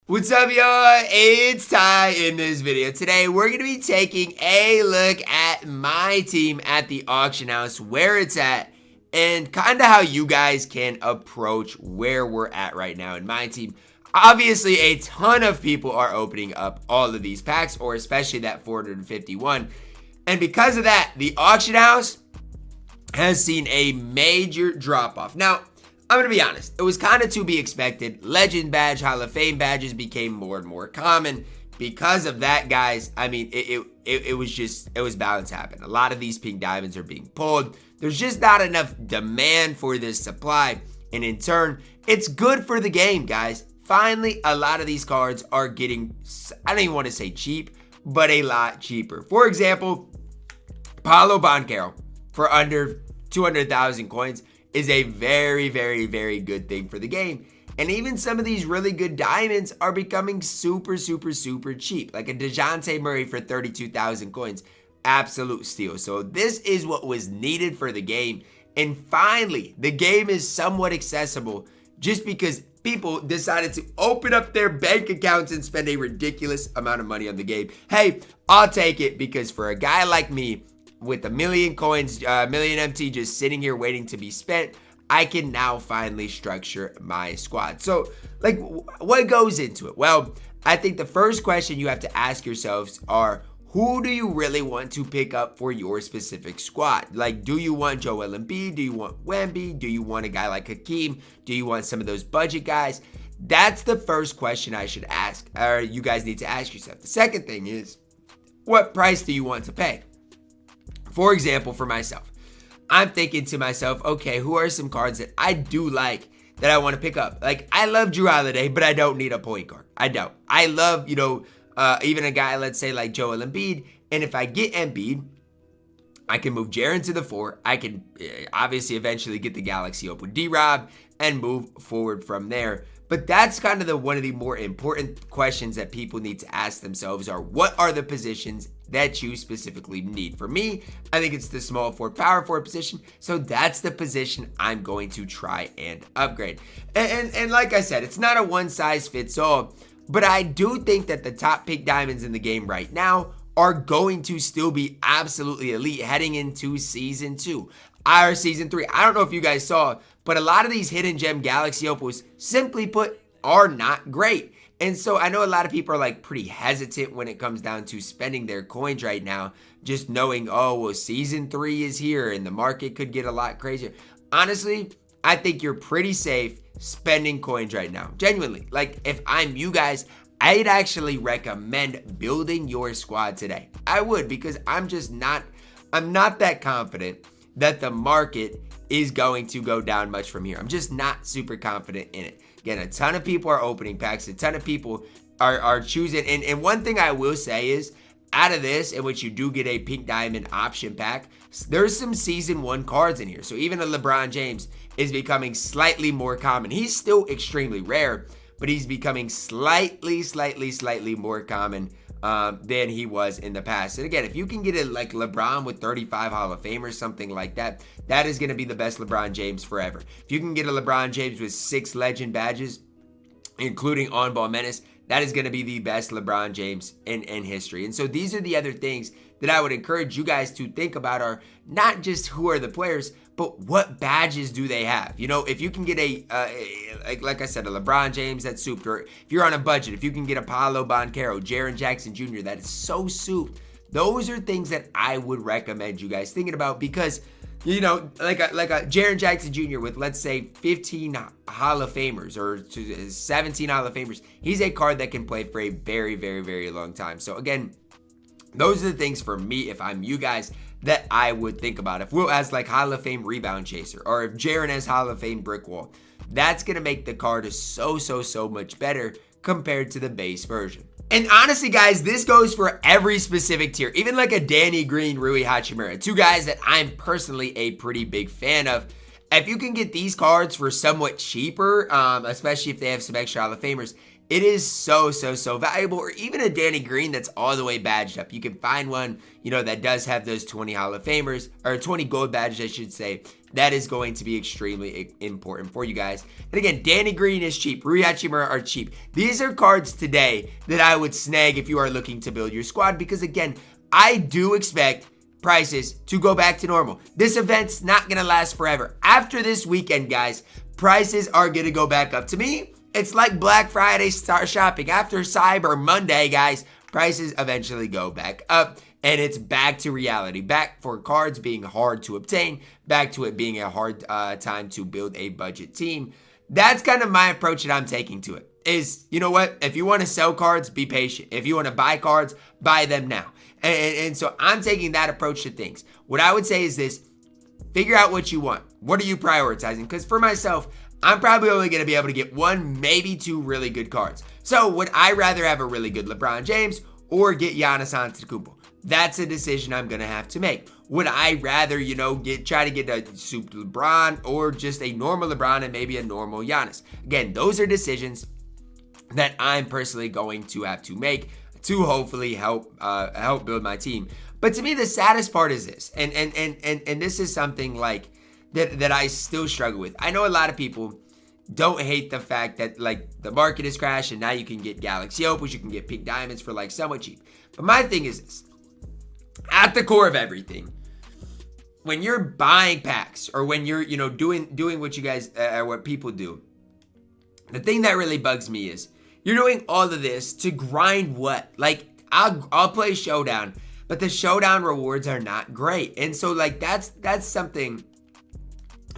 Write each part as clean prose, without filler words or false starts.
What's up, y'all? It's Ty in this video. Today, we're going to be taking a look at my team at the auction house, where it's at, and kind of how you guys can approach where we're at right now in my team. Obviously, a ton of people are opening up all of these packs, or especially that 451. And because of that, the auction house has seen a major drop-off. Now, I'm going to be honest, it was kind of to be expected. Legend badge, Hall of Fame badges became more and more common. Because of that, guys, I mean, it was bound to happen. A lot of these pink diamonds are being pulled. There's just not enough demand for this supply. And in turn, it's good for the game, guys. Finally, a lot of these cards are getting, I don't even want to say cheap, but a lot cheaper. For example, Paolo Banchero for under 200,000 coins is a very, very, very good thing for the game. And even some of these really good diamonds are becoming super, super, super cheap. Like a DeJounte Murray for 32,000 coins. Absolute steal. So this is what was needed for the game. And finally, the game is somewhat accessible just because people decided to open up their bank accounts and spend a ridiculous amount of money on the game. Hey, I'll take it, because for a guy like me, with a million coins, million MT just sitting here waiting to be spent, I can now finally structure my squad. So, like, what goes into it? Well, I think the first question you have to ask yourselves are, who do you really want to pick up for your specific squad? Like, do you want Joel Embiid? Do you want Wemby? Do you want a guy like Hakeem? Do you want some of those budget guys? That's the first question I should ask, or you guys need to ask yourself. The second thing is, what price do you want to pay? For example, for myself, I'm thinking to myself, okay, who are some cards that I do like that I want to pick up? Like, I love Jrue Holiday, but I don't need a point guard. I don't. I love, even a guy, let's say, like Joel Embiid. And if I get Embiid, I can move Jaren to the 4. I can obviously eventually get the Galaxy up with D-Rob and move forward from there. But that's kind of one of the more important questions that people need to ask themselves are, what are the positions that you specifically need? For me, I think it's the small forward, power forward position. So that's the position I'm going to try and upgrade. And like I said, it's not a one size fits all, but I do think that the top pick diamonds in the game right now are going to still be absolutely elite heading into season 2 or season 3. I don't know if you guys saw, but a lot of these hidden gem Galaxy opals, simply put, are not great. And so I know a lot of people are like pretty hesitant when it comes down to spending their coins right now, just knowing, oh, well, season 3 is here and the market could get a lot crazier. Honestly, I think you're pretty safe spending coins right now. Genuinely, like, if I'm you guys, I'd actually recommend building your squad today. I would, because I'm not that confident that the market is going to go down much from here. I'm just not super confident in it. Again, a ton of people are opening packs. A ton of people are choosing. And one thing I will say is, out of this, in which you do get a pink diamond option pack, there's some season 1 cards in here. So even a LeBron James is becoming slightly more common. He's still extremely rare, but he's becoming slightly more common than he was in the past. And again, if you can get it like LeBron with 35 Hall of Famers, something like that, that is going to be the best LeBron James forever. If you can get a LeBron James with 6 legend badges, including on-ball menace, that is going to be the best LeBron James in history. And so these are the other things that I would encourage you guys to think about, are not just who are the players, but what badges do they have? You know, if you can get like I said, a LeBron James that's souped, or if you're on a budget, if you can get a Paolo Banchero, Jaren Jackson Jr. that is so souped, those are things that I would recommend you guys thinking about, because, you know, like a Jaren Jackson Jr. with, let's say, 15 Hall of Famers or 17 Hall of Famers, he's a card that can play for a very, very, very long time. So again, those are the things for me, if I'm you guys, that I would think about. If Will has like Hall of Fame rebound chaser, or if Jaren has Hall of Fame brick wall, that's going to make the card so much better compared to the base version. And honestly, guys, this goes for every specific tier, even like a Danny Green, Rui Hachimura, 2 guys that I'm personally a pretty big fan of. If you can get these cards for somewhat cheaper, especially if they have some extra Hall of Famers, it is so valuable. Or even a Danny Green that's all the way badged up. You can find one, that does have those 20 Hall of Famers, or 20 gold badges, I should say. That is going to be extremely important for you guys. And again, Danny Green is cheap. Rui Hachimura are cheap. These are cards today that I would snag if you are looking to build your squad, because again, I do expect prices to go back to normal. This event's not going to last forever. After this weekend, guys, prices are going to go back up. To me, it's like Black Friday start shopping. After Cyber Monday, guys, prices eventually go back up. And it's back to reality, back for cards being hard to obtain, back to it being a hard time to build a budget team. That's kind of my approach that I'm taking to it. Is, you know what? If you want to sell cards, be patient. If you want to buy cards, buy them now. And so I'm taking that approach to things. What I would say is this: figure out what you want. What are you prioritizing? Because for myself, I'm probably only going to be able to get one, maybe two really good cards. So would I rather have a really good LeBron James or get Giannis Antetokounmpo? That's a decision I'm going to have to make. Would I rather, try to get a super LeBron or just a normal LeBron and maybe a normal Giannis? Again, those are decisions that I'm personally going to have to make to hopefully help build my team. But to me, the saddest part is this, and this is something like that I still struggle with. I know a lot of people don't hate the fact that the market has crashed and now you can get Galaxy Opals, you can get pink diamonds for somewhat cheap. But my thing is this: at the core of everything, when you're buying packs or when you're doing what you guys what people do, the thing that really bugs me is you're doing all of this to grind what? I'll play Showdown, but the Showdown rewards are not great. And so that's something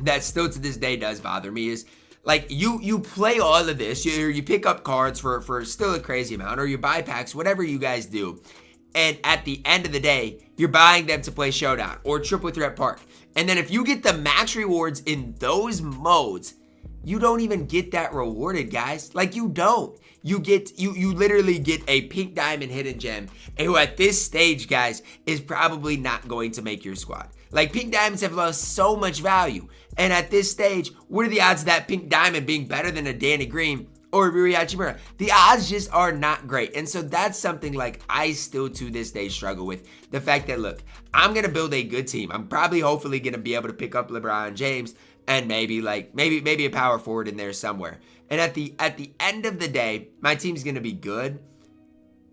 that still to this day does bother me, is you play all of this, you pick up cards for still a crazy amount, or you buy packs, whatever you guys do. And at the end of the day, you're buying them to play Showdown or Triple Threat Park. And then if you get the max rewards in those modes, you don't even get that rewarded, guys. You don't. You literally get a pink diamond hidden gem, and who at this stage, guys, is probably not going to make your squad. Pink diamonds have lost so much value. And at this stage, what are the odds of that pink diamond being better than a Danny Green or Rui Hachimura? The odds just are not great. And so that's something I still to this day struggle with. The fact that, look, I'm going to build a good team. I'm probably hopefully going to be able to pick up LeBron James and maybe a power forward in there somewhere. And at the end of the day, my team's going to be good.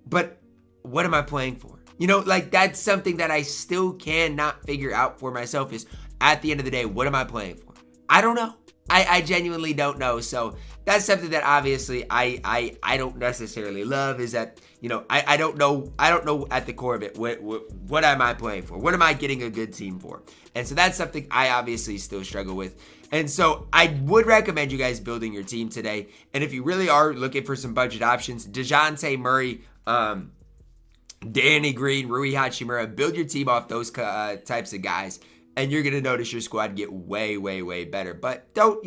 But what am I playing for? That's something that I still cannot figure out for myself, is at the end of the day, what am I playing for? I don't know. I genuinely don't know. So that's something that obviously I don't necessarily love, is that, I don't know at the core of it, what am I playing for? What am I getting a good team for? And so that's something I obviously still struggle with. And so I would recommend you guys building your team today. And if you really are looking for some budget options, DeJounte Murray, Danny Green, Rui Hachimura, build your team off those types of guys, and you're going to notice your squad get way better. But don't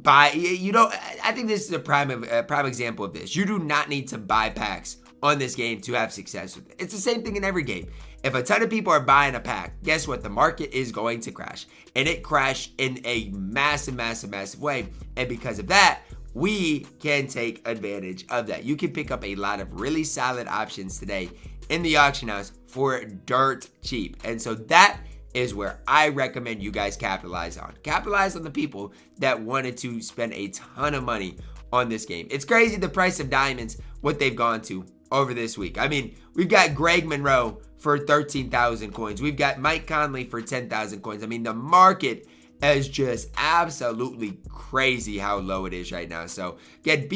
buy, I think this is a prime example of this. You do not need to buy packs on this game to have success with it. It's the same thing in every game. If a ton of people are buying a pack, guess what? The market is going to crash. And it crashed in a massive way. And because of that, we can take advantage of that. You can pick up a lot of really solid options today in the auction house for dirt cheap. And so that is where I recommend you guys capitalize on. Capitalize on the people that wanted to spend a ton of money on this game. It's crazy the price of diamonds, what they've gone to over this week. I mean, we've got Greg Monroe for 13,000 coins. We've got Mike Conley for 10,000 coins. I mean, the market is just absolutely crazy how low it is right now. So again,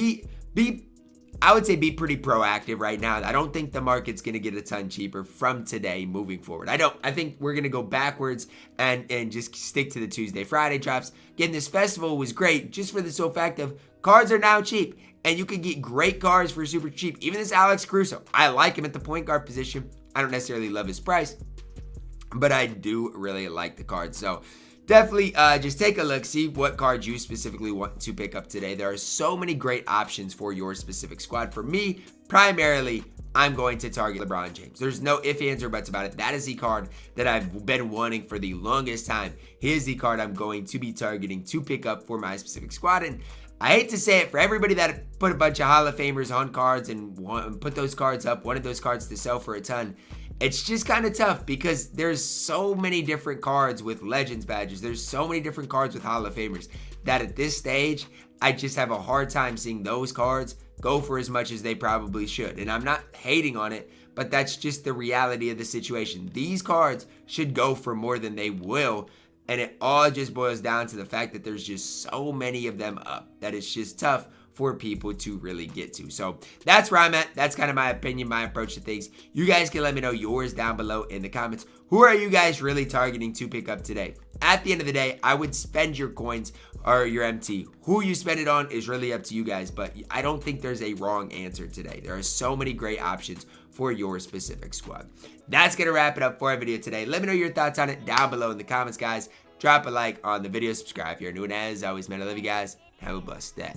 I would say be pretty proactive right now. I don't think the market's going to get a ton cheaper from today moving forward. I think we're going to go backwards and just stick to the Tuesday, Friday drops. Again, this festival was great just for the sole fact of cards are now cheap. And you can get great cards for super cheap. Even this Alex Caruso. I like him at the point guard position. I don't necessarily love his price, but I do really like the card. So definitely just take a look, see what cards you specifically want to pick up today. There are so many great options for your specific squad. For me, primarily, I'm going to target LeBron James. There's no ifs, ands, or buts about it. That is the card that I've been wanting for the longest time. Here's the card I'm going to be targeting to pick up for my specific squad. And I hate to say it, for everybody that put a bunch of Hall of Famers on cards and put those cards up, wanted those cards to sell for a ton, it's just kind of tough because there's so many different cards with Legends badges. There's so many different cards with Hall of Famers that at this stage, I just have a hard time seeing those cards go for as much as they probably should. And I'm not hating on it, but that's just the reality of the situation. These cards should go for more than they will. And it all just boils down to the fact that there's just so many of them up that it's just tough for people to really get to. So that's where I'm at. That's kind of my opinion, my approach to things. You guys can let me know yours down below in the comments. Who are you guys really targeting to pick up today? At the end of the day, I would spend your coins or your MT. Who you spend it on is really up to you guys, but I don't think there's a wrong answer today. There are so many great options for your specific squad. That's going to wrap it up for our video today. Let me know your thoughts on it down below in the comments, guys. Drop a like on the video, subscribe if you're new, and as always, man, I love you guys. Have a blessed day.